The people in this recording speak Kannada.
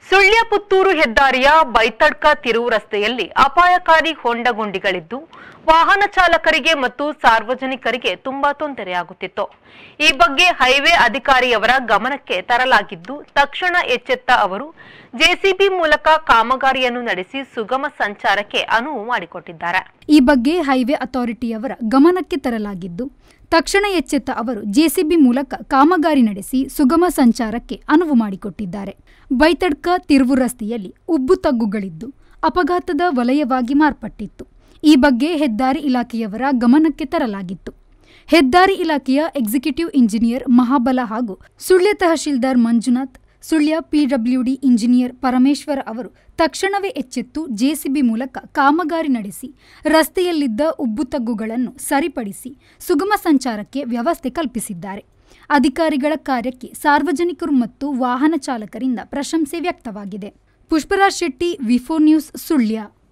ಸುಳ್ಯ ಪುತ್ತೂರು ಹೆದ್ದಾರಿಯ ಬೈತಡ್ಕ ತಿರುವು ರಸ್ತೆಯಲ್ಲಿ ಅಪಾಯಕಾರಿ ಹೊಂಡ ಗುಂಡಿಗಳಿದ್ದು ವಾಹನ ಚಾಲಕರಿಗೆ ಮತ್ತು ಸಾರ್ವಜನಿಕರಿಗೆ ತುಂಬಾ ತೊಂದರೆಯಾಗುತ್ತಿತ್ತು. ಈ ಬಗ್ಗೆ ಹೈವೇ ಅಧಿಕಾರಿಯವರ ಗಮನಕ್ಕೆ ತರಲಾಗಿದ್ದು ತಕ್ಷಣ ಎಚ್ಚೆತ್ತ ಅವರು ಜೆಸಿಬಿ ಮೂಲಕ ಕಾಮಗಾರಿಯನ್ನು ನಡೆಸಿ ಸುಗಮ ಸಂಚಾರಕ್ಕೆ ಅನುವು ಮಾಡಿಕೊಟ್ಟಿದ್ದಾರೆ. ಈ ಬಗ್ಗೆ ಹೈವೇ ಅಥಾರಿಟಿಯವರ ಗಮನಕ್ಕೆ ತರಲಾಗಿದ್ದು ತಕ್ಷಣ ಎಚ್ಚೆತ್ತ ಅವರು ಜೆಸಿಬಿ ಮೂಲಕ ಕಾಮಗಾರಿ ನಡೆಸಿ ಸುಗಮ ಸಂಚಾರಕ್ಕೆ ಅನುವು ಮಾಡಿಕೊಟ್ಟಿದ್ದಾರೆ. ಬೈತಡ್ಕ ತಿರುವು ರಸ್ತೆಯಲ್ಲಿ ಉಬ್ಬು ತಗ್ಗುಗಳಿದ್ದು ಅಪಘಾತದ ವಲಯವಾಗಿ ಮಾರ್ಪಟ್ಟಿತ್ತು. ಈ ಬಗ್ಗೆ ಹೆದ್ದಾರಿ ಇಲಾಖೆಯವರ ಗಮನಕ್ಕೆ ತರಲಾಗಿತ್ತು. ಹೆದ್ದಾರಿ ಇಲಾಖೆಯ ಎಕ್ಸಿಕ್ಯೂಟಿವ್ ಇಂಜಿನಿಯರ್ ಮಹಾಬಲ ಹಾಗೂ ಸುಳ್ಯ ತಹಶೀಲ್ದಾರ್ ಮಂಜುನಾಥ್, ಸುಳ್ಯ ಪಿಡಬ್ಲ್ಯೂಡಿ ಇಂಜಿನಿಯರ್ ಪರಮೇಶ್ವರ ಅವರು ತಕ್ಷಣವೇ ಎಚ್ಚೆತ್ತು ಜೆಸಿಬಿ ಮೂಲಕ ಕಾಮಗಾರಿ ನಡೆಸಿ ರಸ್ತೆಯಲ್ಲಿದ್ದ ಉಬ್ಬುತಗ್ಗುಗಳನ್ನು ಸರಿಪಡಿಸಿ ಸುಗಮ ಸಂಚಾರಕ್ಕೆ ವ್ಯವಸ್ಥೆ ಕಲ್ಪಿಸಿದ್ದಾರೆ. ಅಧಿಕಾರಿಗಳ ಕಾರ್ಯಕ್ಕೆ ಸಾರ್ವಜನಿಕರು ಮತ್ತು ವಾಹನ ಚಾಲಕರಿಂದ ಪ್ರಶಂಸೆ ವ್ಯಕ್ತವಾಗಿದೆ. ಪುಷ್ಪರಾಜ್ ಶೆಟ್ಟಿ, ವಿ4 ನ್ಯೂಸ್, ಸುಳ್ಯ.